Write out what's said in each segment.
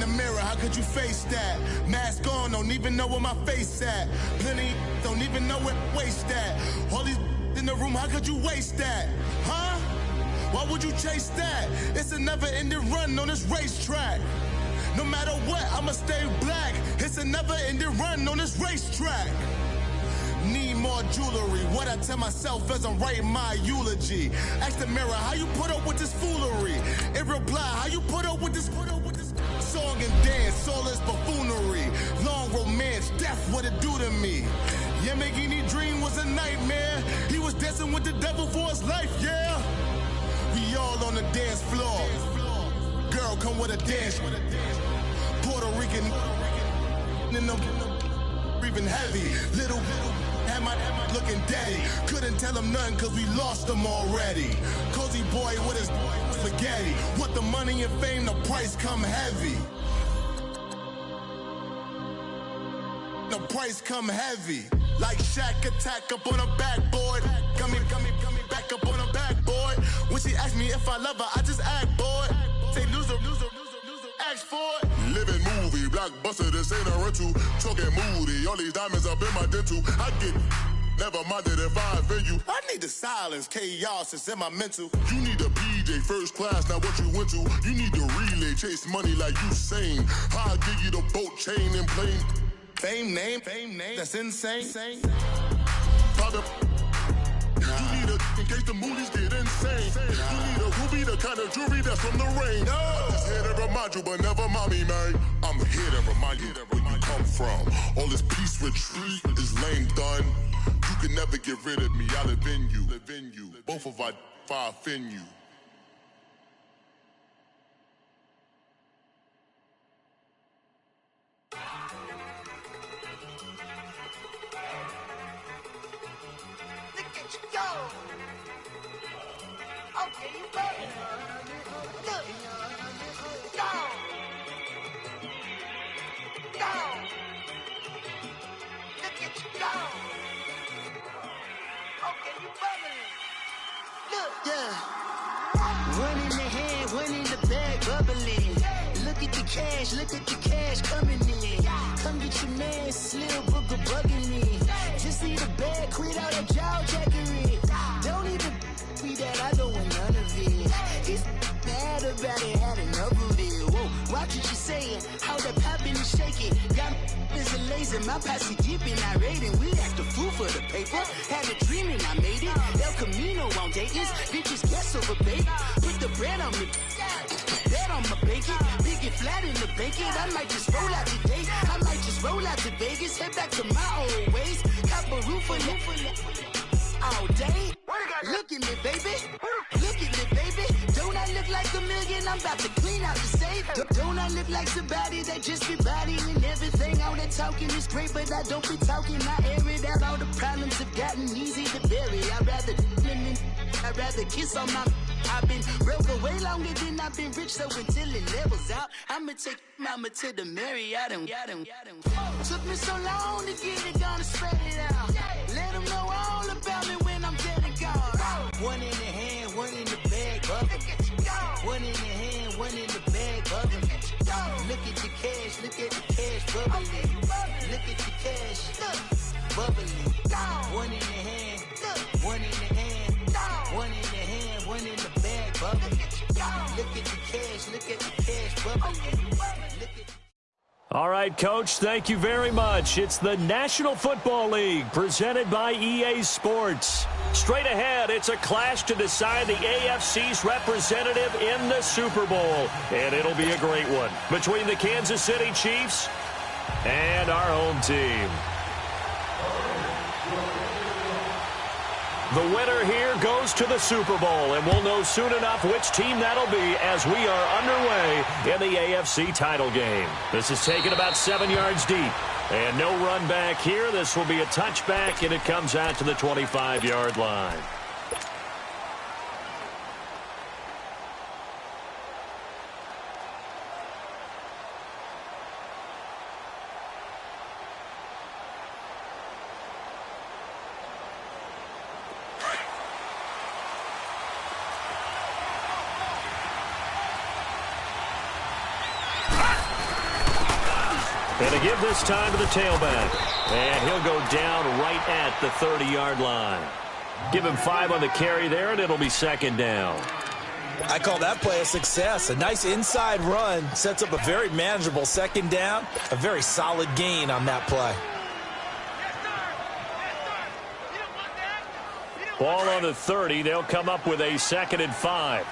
the mirror, how could you face that? Mask on, don't even know where my face at. Plenty don't even know where waste at. All these in the room, how could you waste that? Huh? Why would you chase that? It's a never-ending run on this racetrack. No matter what, I'ma stay black. It's a never-ending run on this racetrack. Need more jewelry. What I tell myself as I'm writing my eulogy. Ask the mirror, how you put up with this foolery? In reply, how you put up with this song and dance, all this buffoonery. Long romance, death, what it do to me? Yamagini dream was a nightmare. He was dancing with the devil for his life, yeah. We all on the dance floor. Girl, come with a dance. Puerto Rican in them breathing heavy. Little had my looking daddy. Couldn't tell him nothing cause we lost him already. Cozy boy with his spaghetti. What the money and fame, the price come heavy. The price come heavy. Like Shaq attack up on a backboard. Coming back up on a backboard. When she asked me if I love her, I just act bored. Say loser, ask for it. Living movie, blockbuster, this ain't a rental. Talking moody, all these diamonds up in my dental. I get never minded if I offend you. I need the silence, chaos is in my mental. You need a PJ, first class, not what you went to. You need the relay, chase money like you sane. I'll give you the boat, chain, and plane. Fame name, that's insane. Father, you need a, in case the movies get insane. You need a ruby, the kind of jewelry that's from the rain. I'm just here to remind you, but never mommy, man. I'm here to remind you where you come from. All this peace retreat is lame done. You can never get rid of me, I live in you. Both of our fire offend you. Okay, you ready? Look. Go. Look at you go. Okay, you bubbling. Look. Yeah. One in the hand, one in the bag, bubbling. Look at the cash coming in. Come get your man, Slim Booker bugging me. Just need a bag, quit all that jaw jackery. Don't even me that I don't want none of it. He's mad about it, had enough of it. Whoa, watch what you saying, how that poppin' and shaking. Got is a lazy, my posse deep and I raiding. We act a fool for the paper. Had a dream and I made it. El Camino on Dayton's, bitches guess over bait. Put the bread on me, that on my bacon. Big and flat in the bacon. I might just roll out today. I might just roll out to Vegas. Head back to my old ways. Cop a roof for all day. Look at me, baby. Look at me, baby. Don't I look like a million? I'm about to clean out the safe. Don't I look like somebody that just be bodying everything? All that talking is great, but I don't be talking. I air it out. All the problems have gotten easy to bury. I'd rather kiss on my. I've been broke way longer than I've been rich, so until it levels out, I'ma take mama to the Marriott and took me so long to get it, gonna spread it out. Let them know all about me when I'm dead and gone. One in the hand, one in the bag, bubbling. One in the hand, one in the bag, bubbling. Look at the cash, bubbling. Look at the cash, bubbling. One in the hand, one in the hand, one in the hand, one in the bag, bubbling. Look at the cash, bubbling. All right, Coach, thank you very much. It's the National Football League presented by EA Sports. Straight ahead, it's a clash to decide the AFC's representative in the Super Bowl. And it'll be a great one between the Kansas City Chiefs and our home team. The winner here goes to the Super Bowl, and we'll know soon enough which team that'll be as we are underway in the AFC title game. This is taken about 7 yards deep, and no run back here. This will be a touchback, and it comes out to the 25-yard line. And to give this time to the tailback. And he'll go down right at the 30-yard line. Give him 5 on the carry there, and it'll be second down. I call that play a success. A nice inside run sets up a very manageable second down. A very solid gain on that play. Ball on the 30. They'll come up with a 2nd and 5.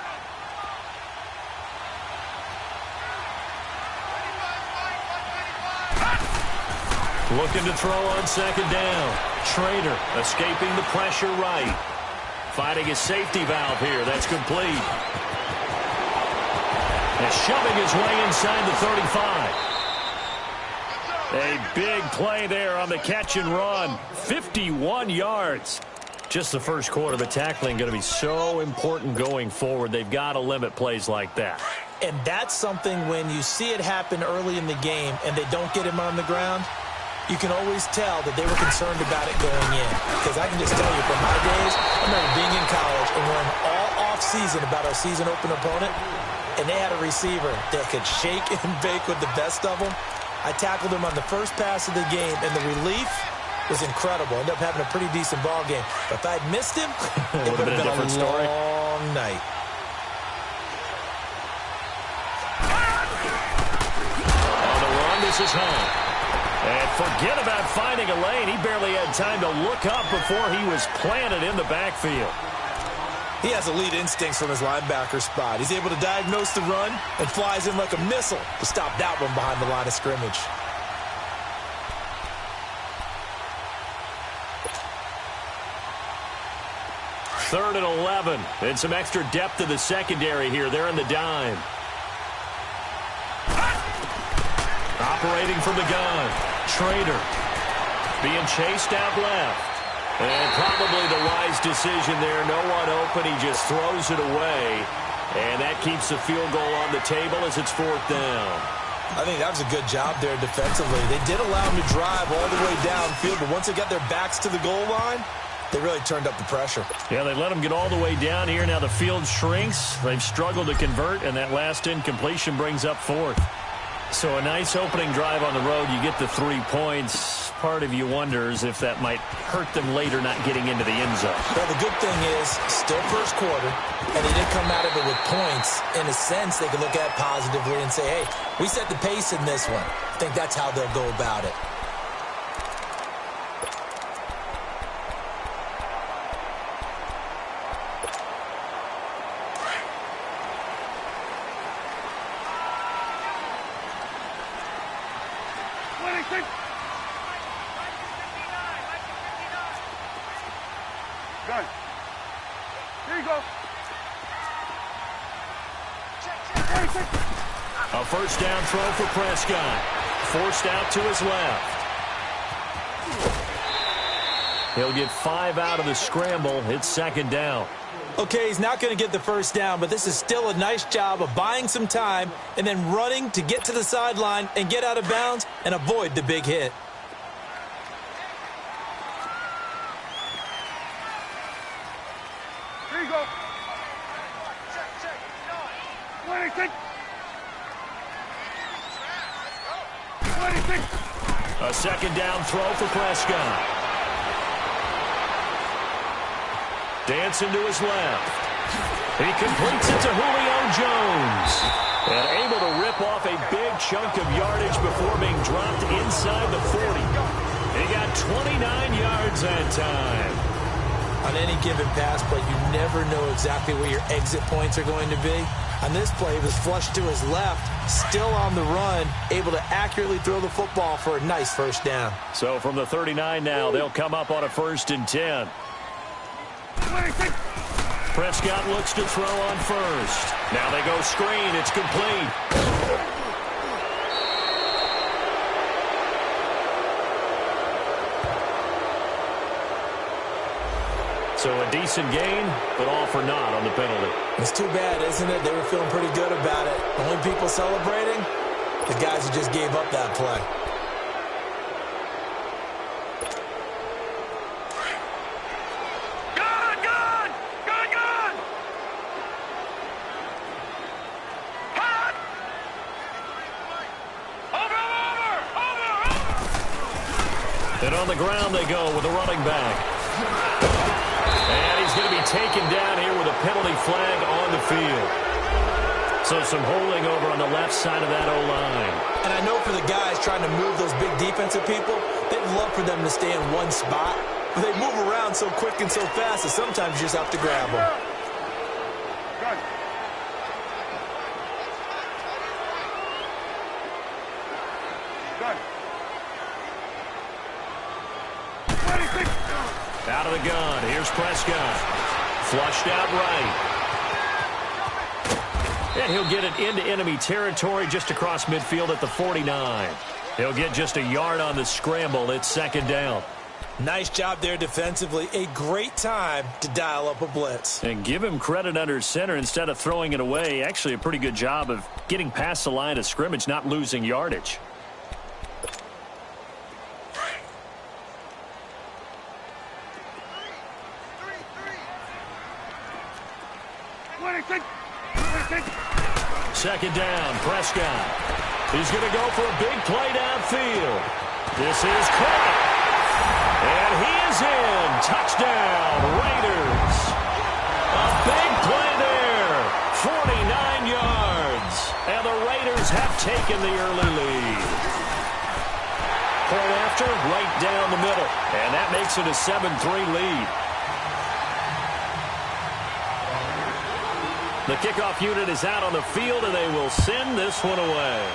Looking to throw on 2nd down. Trader escaping the pressure right. Finding his safety valve here. That's complete. And shoving his way inside the 35. A big play there on the catch and run. 51 yards. Just the first quarter, but tackling going to be so important going forward. They've got to limit plays like that. And that's something when you see it happen early in the game and they don't get him on the ground, you can always tell that they were concerned about it going in. Because I can just tell you from my days, I remember being in college and learning all off-season about our season open opponent, and they had a receiver that could shake and bake with the best of them. I tackled him on the first pass of the game, and the relief was incredible. Ended up having a pretty decent ball game. But if I'd missed him, it would have been a long night. On the run, this is home. And forget about finding a lane. He barely had time to look up before he was planted in the backfield. He has elite instincts from his linebacker spot. He's able to diagnose the run and flies in like a missile to stop that one behind the line of scrimmage. Third and 11. And some extra depth to the secondary here. They're in the dime. Operating from the gun. Trader being chased out left. And probably the wise decision there. No one open. He just throws it away. And that keeps the field goal on the table as it's 4th down. I think that was a good job there defensively. They did allow him to drive all the way downfield, but once they got their backs to the goal line, they really turned up the pressure. Yeah, they let him get all the way down here. Now the field shrinks. They've struggled to convert, and that last incompletion brings up 4th. So a nice opening drive on the road. You get the 3 points. Part of you wonders if that might hurt them later not getting into the end zone. Well, the good thing is, still first quarter, and they did come out of it with points. In a sense, they could look at it positively and say, hey, we set the pace in this one. I think that's how they'll go about it. Good. Here you go. A first down throw for Prescott. Forced out to his left. He'll get 5 out of the scramble. It's 2nd down. Okay, he's not going to get the first down, but this is still a nice job of buying some time and then running to get to the sideline and get out of bounds and avoid the big hit. Here you go. Check. 26. 26. A 2nd down throw for Prescott. Dancing to his left. He completes it to Julio Jones. And able to rip off a big chunk of yardage before being dropped inside the 40. He got 29 yards that time. On any given pass play, you never know exactly where your exit points are going to be. On this play, he was flushed to his left, still on the run, able to accurately throw the football for a nice first down. So from the 39 now, they'll come up on a 1st and 10. 26. Prescott looks to throw on first. Now they go screen. It's complete. So a decent gain, but all for naught on the penalty. It's too bad, isn't it? They were feeling pretty good about it. The only people celebrating, the guys who just gave up that play. Over. And on the ground they go with a running back. And he's going to be taken down here with a penalty flag on the field. So some holding over on the left side of that O-line. And I know for the guys trying to move those big defensive people, they'd love for them to stay in one spot. But they move around so quick and so fast that sometimes you just have to grab them. Good. Good. Out of the gun. Here's Prescott. Flushed out right. And he'll get it into enemy territory just across midfield at the 49. He'll get just a yard on the scramble. It's second down. Nice job there defensively. A great time to dial up a blitz. And give him credit under center instead of throwing it away. Actually a pretty good job of getting past the line of scrimmage, not losing yardage. Second down, Prescott. He's going to go for a big play downfield. This is caught. And he is in. Touchdown, Raiders. A big play there. 49 yards. And the Raiders have taken the early lead. Point after, right down the middle. And that makes it a 7-3 lead. The kickoff unit is out on the field, and they will send this one away.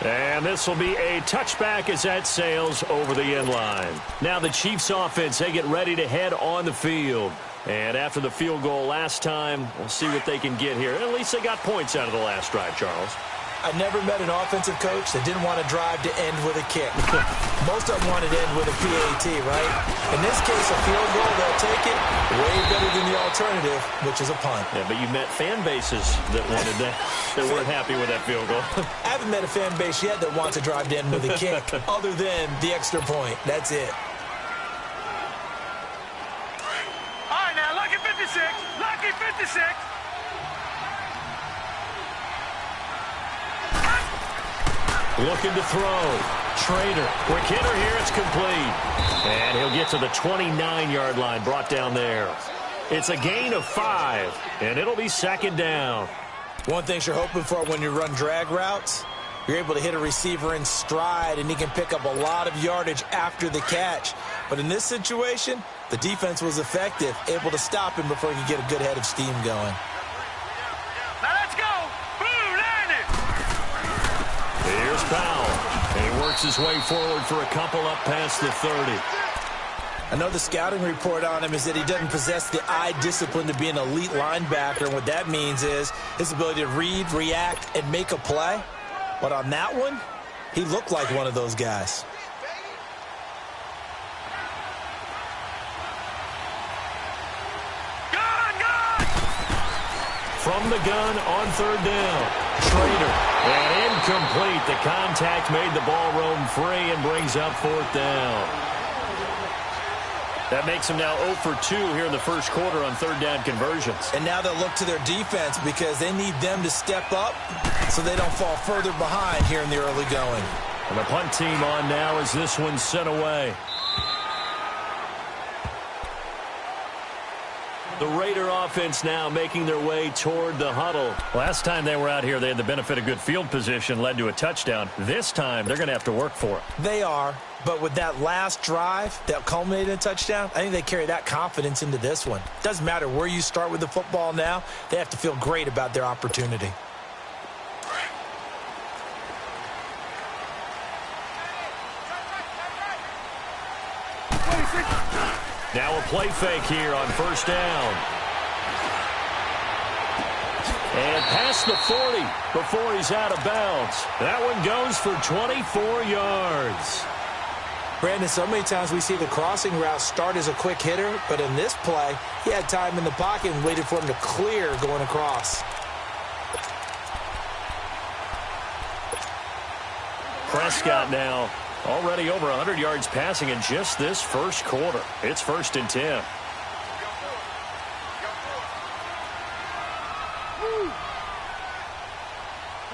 And this will be a touchback as that sails over the end line. Now the Chiefs offense, they get ready to head on the field. And after the field goal last time, we'll see what they can get here. At least they got points out of the last drive, Charles. I never met an offensive coach that didn't want to drive to end with a kick. Most of them wanted to end with a PAT, right? In this case, a field goal, they'll take it way better than the alternative, which is a punt. Yeah, but you met fan bases that wanted that, that weren't happy with that field goal. I haven't met a fan base yet that wants to drive to end with a kick other than the extra point. That's it. All right, now, lucky 56. Lucky 56. Looking to throw. Trader. Quick hitter here. It's complete. And he'll get to the 29-yard line. Brought down there. It's a gain of 5. And it'll be second down. One thing you're hoping for when you run drag routes, you're able to hit a receiver in stride, and he can pick up a lot of yardage after the catch. But in this situation, the defense was effective, able to stop him before he could get a good head of steam going. Now let's go. Boom, landed. Here's Powell. And he works his way forward for a couple up past the 30. I know the scouting report on him is that he doesn't possess the eye discipline to be an elite linebacker. And what that means is his ability to read, react, and make a play. But on that one, he looked like one of those guys. From the gun on third down. Trader. And incomplete. The contact made the ball roam free and brings up fourth down. That makes them now 0 for 2 here in the first quarter on third down conversions. And now they'll look to their defense because they need them to step up so they don't fall further behind here in the early going. And the punt team on now as this one's sent away. The Raider offense now making their way toward the huddle. Last time they were out here, they had the benefit of good field position, led to a touchdown. This time, they're going to have to work for it. They are, but with that last drive that culminated in a touchdown, I think they carry that confidence into this one. Doesn't matter where you start with the football now, they have to feel great about their opportunity. Now a play fake here on first down. And past the 40 before he's out of bounds. That one goes for 24 yards. Brandon, so many times we see the crossing route start as a quick hitter, but in this play, he had time in the pocket and waited for him to clear going across. Prescott now already over 100 yards passing in just this first quarter. It's 1st and 10. Here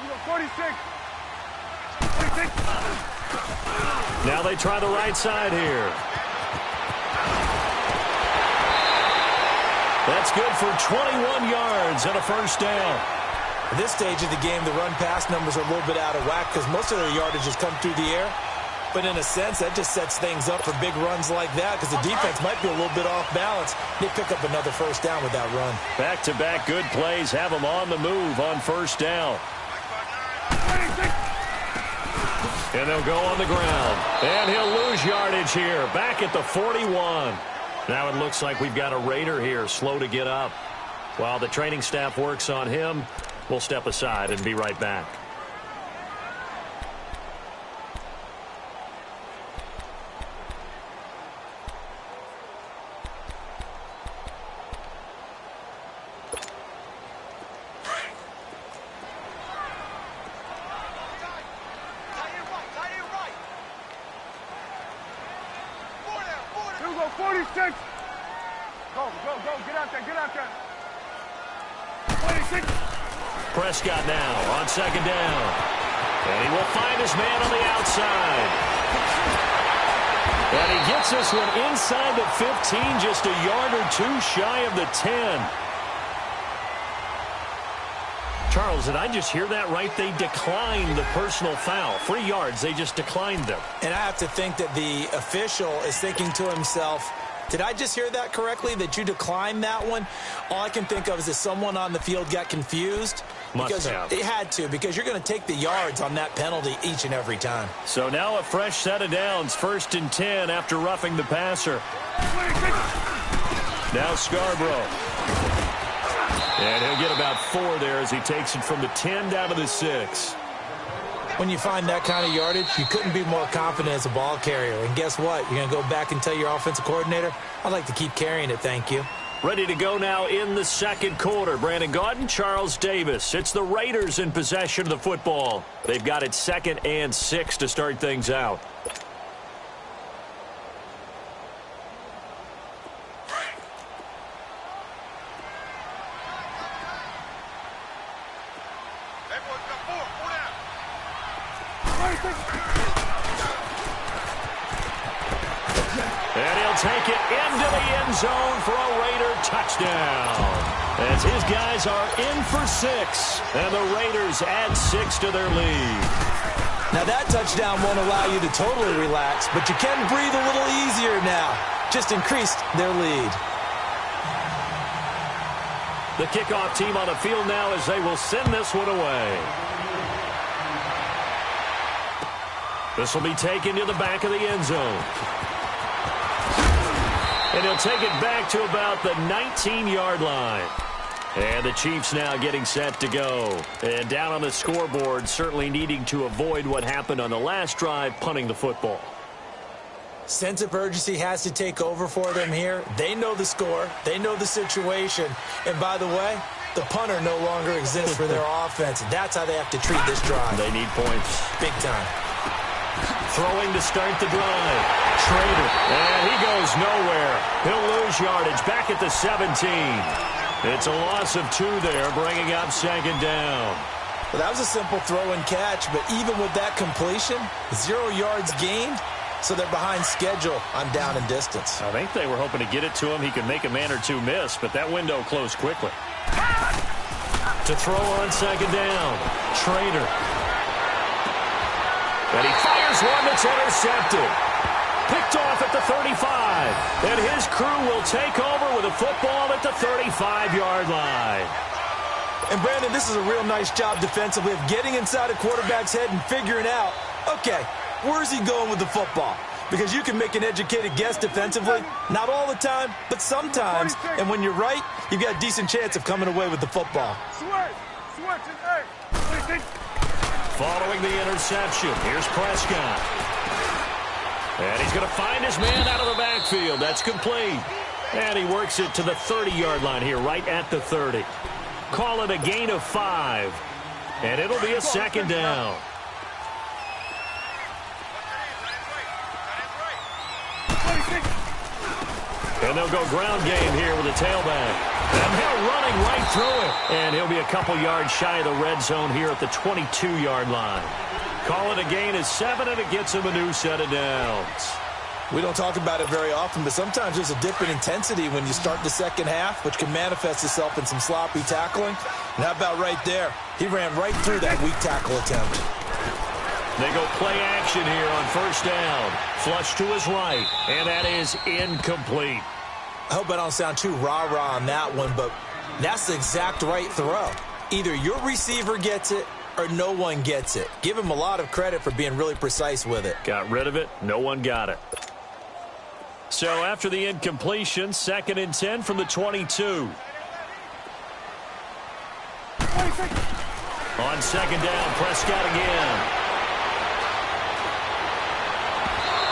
we go, 46. Now they try the right side here. That's good for 21 yards and a first down. At this stage of the game, the run-pass numbers are a little bit out of whack because most of their yardage has come through the air. But in a sense, that just sets things up for big runs like that because the defense might be a little bit off balance. They pick up another first down with that run. Back-to-back good plays have them on the move on first down. And they'll go on the ground. And he'll lose yardage here. Back at the 41. Now it looks like we've got a Raider here, slow to get up. While the training staff works on him, we'll step aside and be right back. Prescott now on second down. And he will find his man on the outside. And he gets this one inside the 15, just a yard or two shy of the 10. Charles, did I just hear that right? They declined the personal foul. 3 yards, they just declined them. And I have to think that the official is thinking to himself, did I just hear that correctly, that you declined that one? All I can think of is that someone on the field got confused. Must have. It had to, because you're going to take the yards on that penalty each and every time. So now a fresh set of downs, 1st and 10 after roughing the passer. Now Scarborough. And he'll get about 4 there as he takes it from the 10 down to the 6. When you find that kind of yardage, you couldn't be more confident as a ball carrier. And guess what? You're going to go back and tell your offensive coordinator, I'd like to keep carrying it, thank you. Ready to go now in the second quarter. Brandon Gaudin, Charles Davis. It's the Raiders in possession of the football. They've got it 2nd and 6 to start things out. And he'll take it into the end zone for a Raider touchdown. As his guys are in for 6, and the Raiders add 6 to their lead. Now that touchdown won't allow you to totally relax, but you can breathe a little easier now. Just increased their lead. The kickoff team on the field now as they will send this one away. This will be taken to the back of the end zone. And he'll take it back to about the 19-yard line. And the Chiefs now getting set to go. And down on the scoreboard, certainly needing to avoid what happened on the last drive, punting the football. Sense of urgency has to take over for them here. They know the score. They know the situation. And by the way, the punter no longer exists for their offense. That's how they have to treat this drive. They need points. Big time. Throwing to start the drive. Trader. And he goes nowhere. He'll lose yardage back at the 17. It's a loss of 2 there, bringing up 2nd down. Well, that was a simple throw and catch, but even with that completion, 0 yards gained, so they're behind schedule on down and distance. I think they were hoping to get it to him. He could make a man or 2 miss, but that window closed quickly. To throw on 2nd down. Trader. And he fires one that's intercepted. Picked off at the 35. And his crew will take over with a football at the 35-yard line. And, Brandon, this is a real nice job defensively of getting inside a quarterback's head and figuring out, okay, where's he going with the football? Because you can make an educated guess defensively. Not all the time, but sometimes. And when you're right, you've got a decent chance of coming away with the football. Following the interception, here's Prescott. And he's going to find his man out of the backfield. That's complete. And he works it to the 30-yard line here, right at the 30. Call it a gain of 5. And it'll be a 2nd down. And they'll go ground game here with a tailback. And they're running right through it. And he'll be a couple yards shy of the red zone here at the 22-yard line. Call it a gain of 7, and it gets him a new set of downs. We don't talk about it very often, but sometimes there's a dip in intensity when you start the second half, which can manifest itself in some sloppy tackling. And how about right there? He ran right through that weak tackle attempt. They go play action here on first down. Flush to his right, and that is incomplete. I hope I don't sound too rah-rah on that one, but that's the exact right throw. Either your receiver gets it or no one gets it. Give him a lot of credit for being really precise with it. Got rid of it. No one got it. So after the incompletion, 2nd and 10 from the 22. On second down, Prescott again.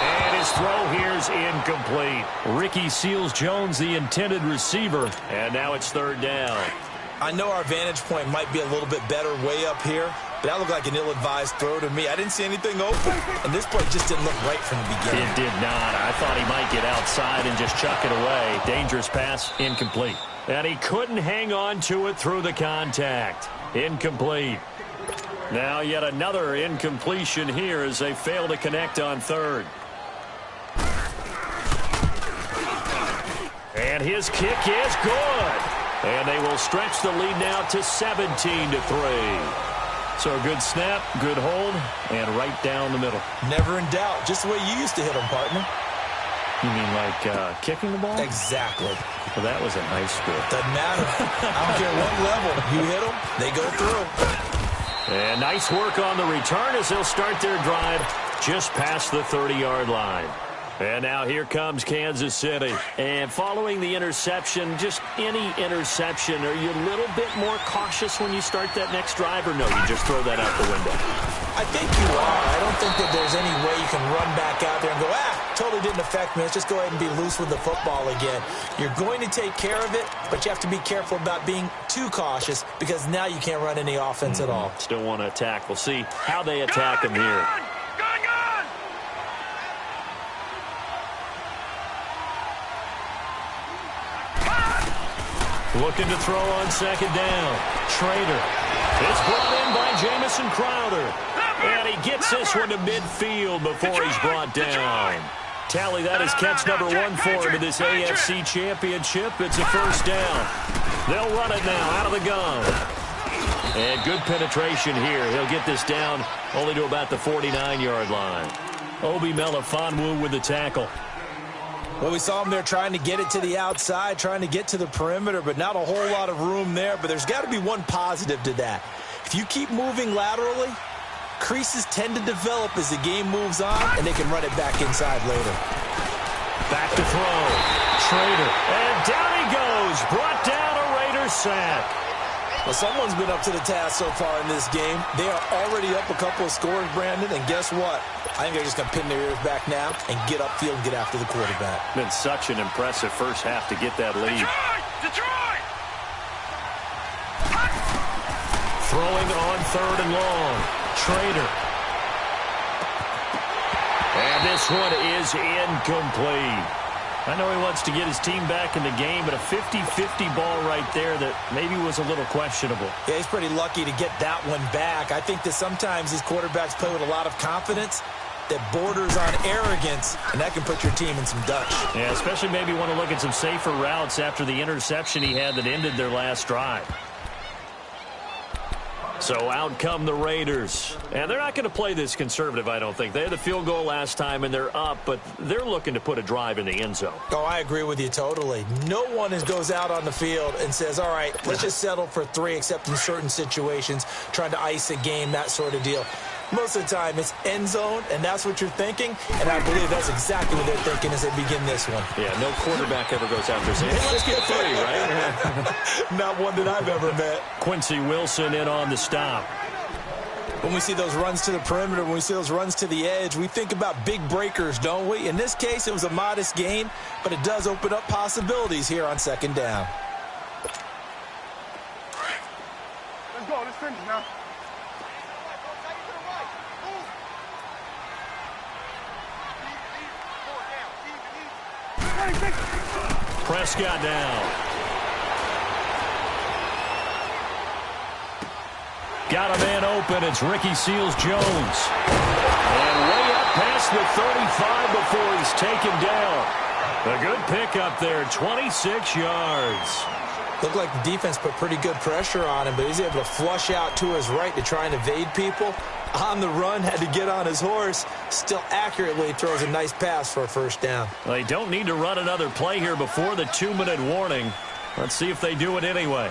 And his throw here's incomplete. Ricky Seals-Jones, the intended receiver. And now it's 3rd down. I know our vantage point might be a little bit better way up here, but that looked like an ill-advised throw to me. I didn't see anything open, and this play just didn't look right from the beginning. It did not. I thought he might get outside and just chuck it away. Dangerous pass, incomplete. And he couldn't hang on to it through the contact. Incomplete. Now yet another incompletion here as they fail to connect on 3rd. And his kick is good. And they will stretch the lead now to 17-3. So a good snap, good hold, and right down the middle. Never in doubt. Just the way you used to hit them, partner. You mean like kicking the ball? Exactly. Well, that was in high school. Doesn't matter. I don't care what level. You hit them, they go through. And nice work on the return as they'll start their drive just past the 30-yard line. And now here comes Kansas City. And following the interception, just any interception, are you a little bit more cautious when you start that next drive, or no, you just throw that out the window? I think you are. I don't think that there's any way you can run back out there and go, totally didn't affect me. Let's just go ahead and be loose with the football again. You're going to take care of it, but you have to be careful about being too cautious because now you can't run any offense at all. Still want to attack. We'll see how they attack him here. Looking to throw on second down. Trader. It's brought in by Jamison Crowder. And he gets this one to midfield before he's brought down. Tally, that is catch number 1 for him in this AFC Championship. It's a first down. They'll run it now out of the gun. And good penetration here. He'll get this down only to about the 49-yard line. Obi Melifonwu with the tackle. Well, we saw him there trying to get it to the outside, trying to get to the perimeter, but not a whole lot of room there. But there's got to be one positive to that. If you keep moving laterally, creases tend to develop as the game moves on, and they can run it back inside later. Back to throw. Trader. And down he goes. Brought down a Raiders sack. Well, someone's been up to the task so far in this game. They are already up a couple of scores, Brandon, and guess what? I think they're just going to pin their ears back now and get upfield and get after the quarterback. Been such an impressive first half to get that lead. Detroit! Throwing on 3rd and long. Trader. And this one is incomplete. I know he wants to get his team back in the game, but a 50-50 ball right there that maybe was a little questionable. Yeah, he's pretty lucky to get that one back. I think that sometimes these quarterbacks play with a lot of confidence that borders on arrogance, and that can put your team in some Dutch. Yeah, especially maybe want to look at some safer routes after the interception he had that ended their last drive. So out come the Raiders. And they're not going to play this conservative, I don't think. They had the field goal last time, and they're up, but they're looking to put a drive in the end zone. Oh, I agree with you totally. No one goes out on the field and says, all right, let's just settle for 3, except in certain situations, trying to ice a game, that sort of deal. Most of the time, it's end zone, and that's what you're thinking, and I believe that's exactly what they're thinking as they begin this one. Yeah, no quarterback ever goes out there saying, hey, let's get 3, right? Not one that I've ever met. Quincy Wilson in on the stop. When we see those runs to the perimeter, when we see those runs to the edge, we think about big breakers, don't we? In this case, it was a modest gain, but it does open up possibilities here on second down. Let's go. Let's finish now. Prescott down. Got a man open. It's Ricky Seals-Jones. And way up past the 35 before he's taken down. A good pickup there, 26 yards. Looked like the defense put pretty good pressure on him, but he's able to flush out to his right to try and evade people. On the run, had to get on his horse. Still accurately throws a nice pass for a first down. Well, they don't need to run another play here before the 2-minute warning. Let's see if they do it anyway.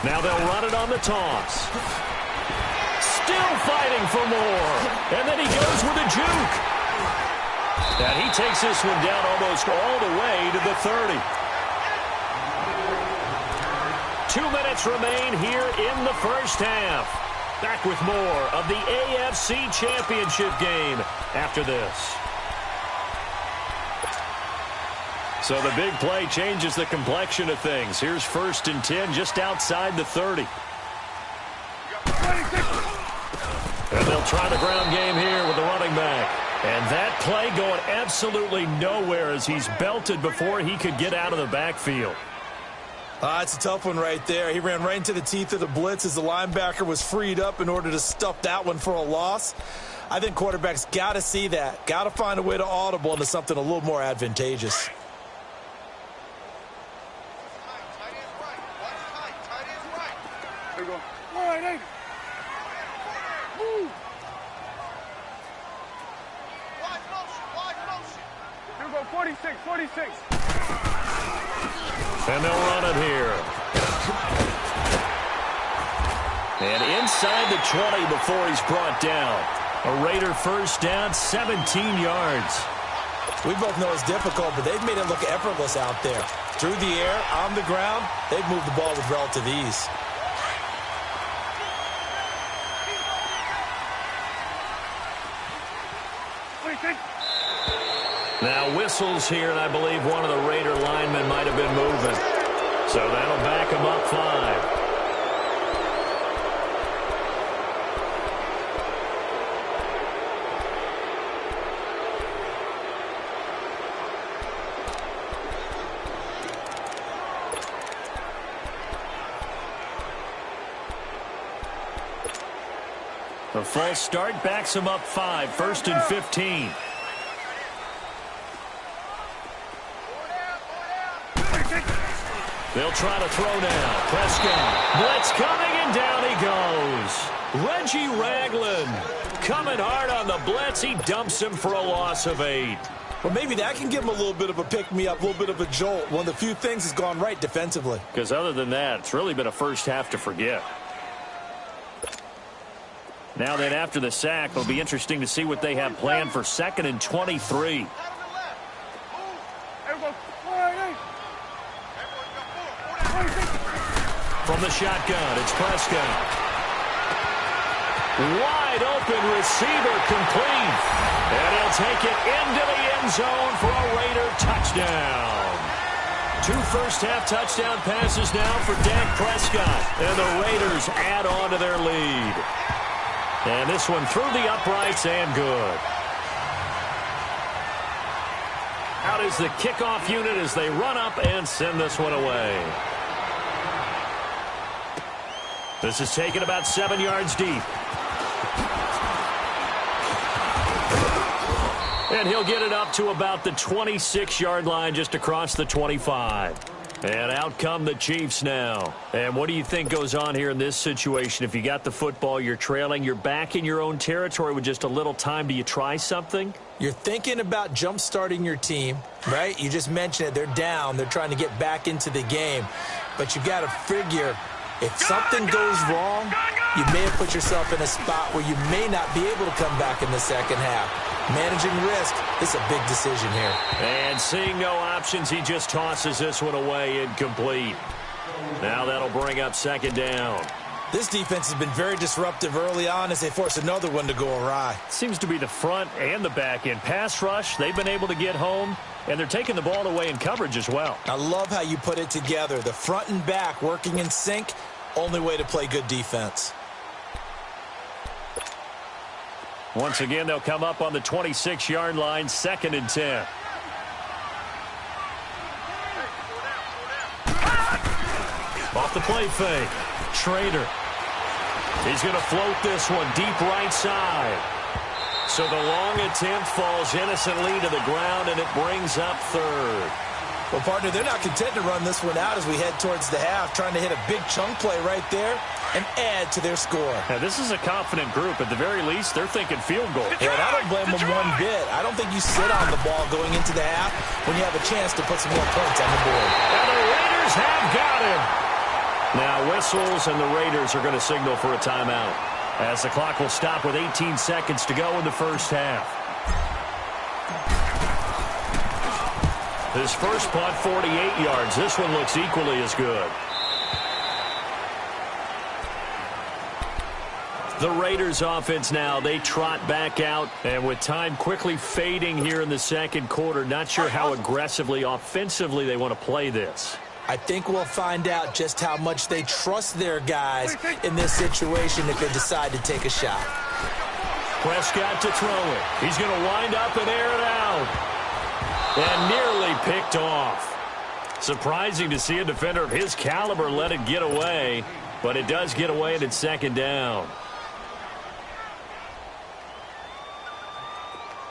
Now they'll run it on the toss. Still fighting for more. And then he goes with a juke. And he takes this one down almost all the way to the 30. 2 minutes remain here in the first half. Back with more of the AFC Championship game after this. So the big play changes the complexion of things. Here's 1st and 10 just outside the 30. And they'll try the ground game here with the running back. And that play going absolutely nowhere as he's belted before he could get out of the backfield. It's a tough one right there. He ran right into the teeth of the blitz as the linebacker was freed up in order to stuff that one for a loss. I think quarterbacks got to see that. Got to find a way to audible into something a little more advantageous. There we go. All right, hey. Move. Wide motion. Here we go, 46. And they'll run it here. And inside the 20 before he's brought down. A Raider first down, 17 yards. We both know it's difficult, but they've made it look effortless out there. Through the air, on the ground, they've moved the ball with relative ease. Now whistles here, and I believe one of the Raider linemen might have been moving. So that'll back him up 5. A false start backs him up 5, 1st and 15. They'll try to throw now. Prescott. Blitz coming, and down he goes. Reggie Ragland coming hard on the blitz. He dumps him for a loss of 8. Well, maybe that can give him a little bit of a pick-me-up, a little bit of a jolt. One of the few things has gone right defensively. Because other than that, it's really been a first half to forget. Now then, after the sack, it'll be interesting to see what they have planned for 2nd and 23. From the shotgun, it's Prescott. Wide open receiver complete. And he'll take it into the end zone for a Raider touchdown. 2 first-half touchdown passes now for Dak Prescott. And the Raiders add on to their lead. And this one through the uprights and good. Out is the kickoff unit as they run up and send this one away. This is taken about 7 yards deep. And he'll get it up to about the 26-yard line just across the 25. And out come the Chiefs now. And what do you think goes on here in this situation? If you got the football, you're trailing, you're back in your own territory with just a little time. Do you try something? You're thinking about jump-starting your team, right? You just mentioned it. They're down. They're trying to get back into the game. But you got to figure, if something goes wrong, you may have put yourself in a spot where you may not be able to come back in the second half. Managing risk, this is a big decision here. And seeing no options, he just tosses this one away incomplete. Now that'll bring up 2nd down. This defense has been very disruptive early on as they force another one to go awry. Seems to be the front and the back end. Pass rush, they've been able to get home, and they're taking the ball away in coverage as well. I love how you put it together. The front and back working in sync, only way to play good defense. Once again, they'll come up on the 26-yard line, 2nd and 10. Off the play fake. Schrader. He's going to float this one deep right side. So the long attempt falls innocently to the ground, and it brings up third. Well, partner, they're not content to run this one out as we head towards the half, trying to hit a big chunk play right there and add to their score. Now, this is a confident group. At the very least, they're thinking field goal. Yeah, and I don't blame them one bit. I don't think you sit on the ball going into the half when you have a chance to put some more points on the board. And the Raiders have got him. Now, whistles, and the Raiders are going to signal for a timeout, as the clock will stop with 18 seconds to go in the first half. His first punt, 48 yards. This one looks equally as good. The Raiders offense now, they trot back out, and with time quickly fading here in the second quarter, not sure how aggressively, offensively they want to play this. I think we'll find out just how much they trust their guys in this situation if they decide to take a shot. Prescott to throw it. He's going to wind up and air it out. And nearly picked off. Surprising to see a defender of his caliber let it get away, but it does get away and it's second down.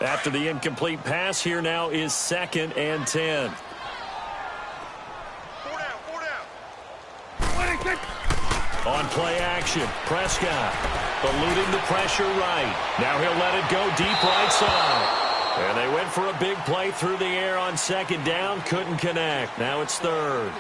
After the incomplete pass, here now is 2nd and 10. On play action, Prescott eluding the pressure right. Now he'll let it go deep right side. And they went for a big play through the air on second down. Couldn't connect. Now it's third.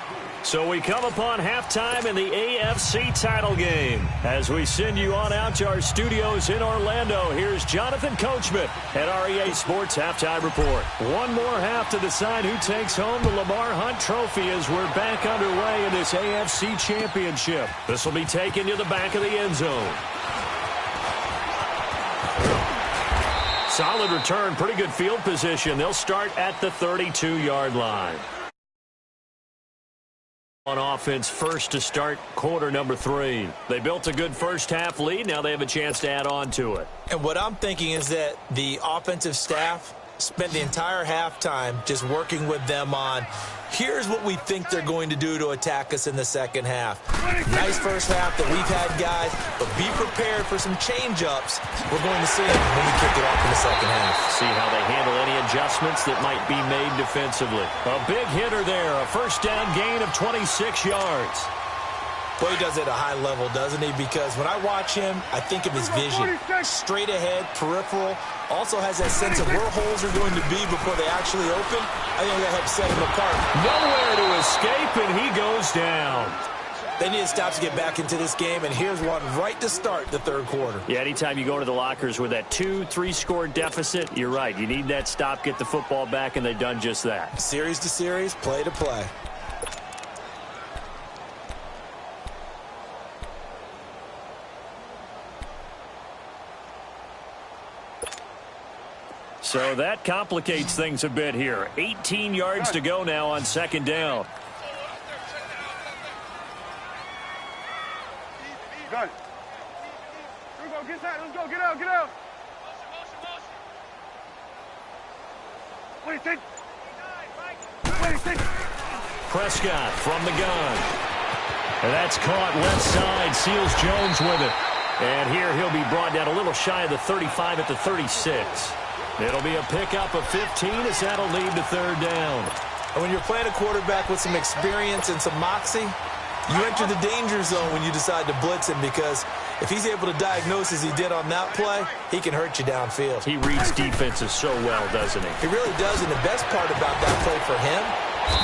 So we come upon halftime in the AFC title game. As we send you on out to our studios in Orlando, here's Jonathan Coachman at our EA Sports Halftime Report. One more half to decide who takes home the Lamar Hunt Trophy as we're back underway in this AFC Championship. This will be taken to the back of the end zone. Solid return, pretty good field position. They'll start at the 32-yard line. On offense, first to start quarter number 3. They built a good first half lead. Now they have a chance to add on to it. And what I'm thinking is that the offensive staff spent the entire halftime just working with them on, here's what we think they're going to do to attack us in the second half. Nice first half that we've had, guys, but be prepared for some change-ups. We're going to see them when we kick it off in the second half. See how they handle any adjustments that might be made defensively. A big hitter there, a first down gain of 26 yards. Boy, he does it at a high level, doesn't he? Because when I watch him, I think of his vision. Straight ahead, peripheral. Also has that sense of where holes are going to be before they actually open. I think that helps set him apart. Nowhere to escape, and he goes down. They need to stop to get back into this game, and here's one right to start the third quarter. Yeah, anytime you go to the lockers with that 2-3 score deficit, you're right. You need that stop, get the football back, and they've done just that. Series to series, play to play. So that complicates things a bit here. 18 yards to go now on second down. Got it. Here we go. Get that. Let's go. Get out. Get out. Wait, think. Wait, think. Prescott from the gun. And that's caught left side. Seals Jones with it. And here he'll be brought down a little shy of the 35 at the 36. It'll be a pickup of 15 as that'll lead to third down. And when you're playing a quarterback with some experience and some moxie, you enter the danger zone when you decide to blitz him, because if he's able to diagnose as he did on that play, he can hurt you downfield. He reads defenses so well, doesn't he? He really does, and the best part about that play for him,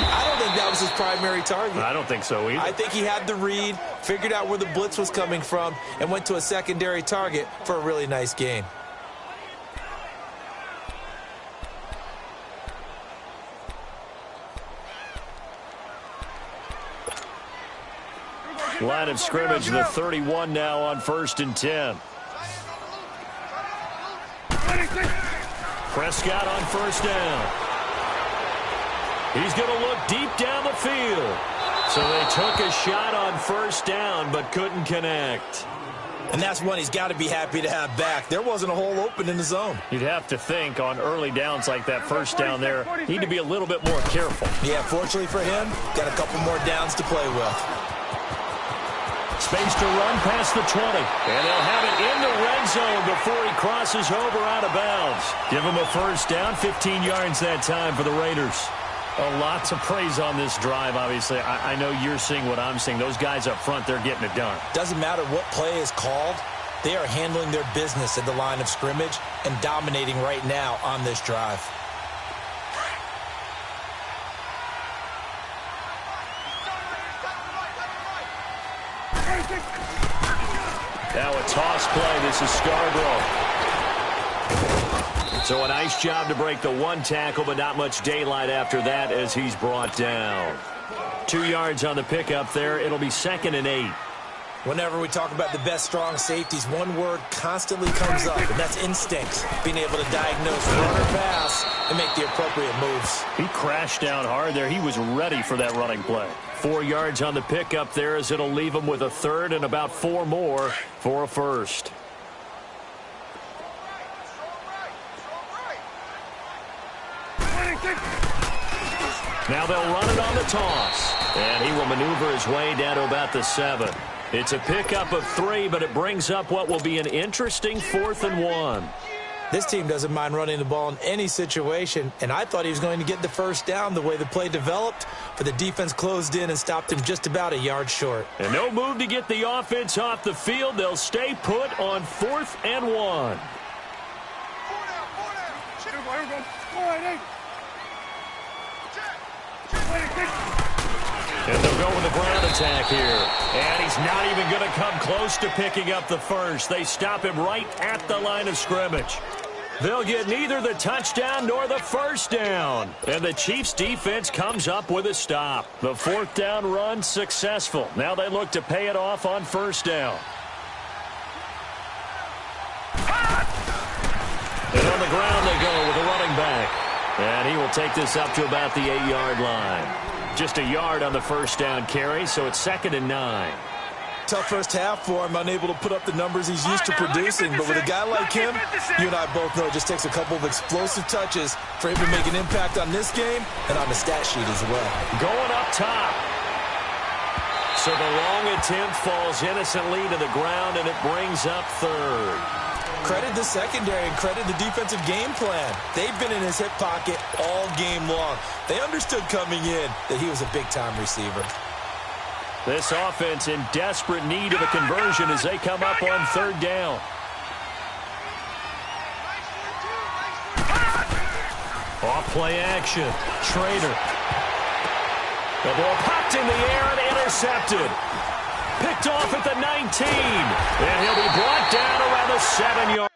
I don't think that was his primary target. I don't think so either. I think he had the read, figured out where the blitz was coming from, and went to a secondary target for a really nice gain. Line of scrimmage, the 31 now on 1st and 10. Prescott on first down. He's going to look deep down the field. So they took a shot on first down but couldn't connect. And that's one he's got to be happy to have back. There wasn't a hole open in the zone. You'd have to think on early downs like that first down there, need to be a little bit more careful. Yeah, fortunately for him, got a couple more downs to play with. Space to run past the 20. And they'll have it in the red zone before he crosses over out of bounds. Give him a first down, 15 yards that time for the Raiders. A lot to praise on this drive, obviously. I know you're seeing what I'm seeing. Those guys up front, they're getting it done. Doesn't matter what play is called. They are handling their business at the line of scrimmage and dominating right now on this drive. Now a toss play. This is Scarborough. So a nice job to break the one tackle, but not much daylight after that as he's brought down. 2 yards on the pickup there. It'll be 2nd and 8. Whenever we talk about the best strong safeties, one word constantly comes up, and that's instinct. Being able to diagnose run or pass and make the appropriate moves. He crashed down hard there. He was ready for that running play. 4 yards on the pickup there as it'll leave him with a third and about 4 more for a first. Now they'll run it on the toss. And he will maneuver his way down to about the 7. It's a pickup of 3, but it brings up what will be an interesting 4th and 1. This team doesn't mind running the ball in any situation, and I thought he was going to get the first down the way the play developed, but the defense closed in and stopped him just about a yard short. And no move to get the offense off the field. They'll stay put on 4th and 1. And they'll go with a ground attack here. And he's not even going to come close to picking up the first. They stop him right at the line of scrimmage. They'll get neither the touchdown nor the first down. And the Chiefs defense comes up with a stop. The 4th down run successful. Now they look to pay it off on first down. And on the ground they go with a running back. And he will take this up to about the 8-yard line. Just a yard on the first down carry, so it's 2nd and 9. Tough first half for him, unable to put up the numbers he's used to producing. But with a guy like him, you and I both know it just takes a couple of explosive touches for him to make an impact on this game and on the stat sheet as well. Going up top. So the long attempt falls innocently to the ground, and it brings up 3rd. Credit the secondary and credit the defensive game plan. They've been in his hip pocket all game long. They understood coming in that he was a big-time receiver. This offense in desperate need of a conversion as they come up on 3rd down. Off play action. Schrader. The ball popped in the air and intercepted. Picked off at the 19. And he'll be brought down around the 7-yard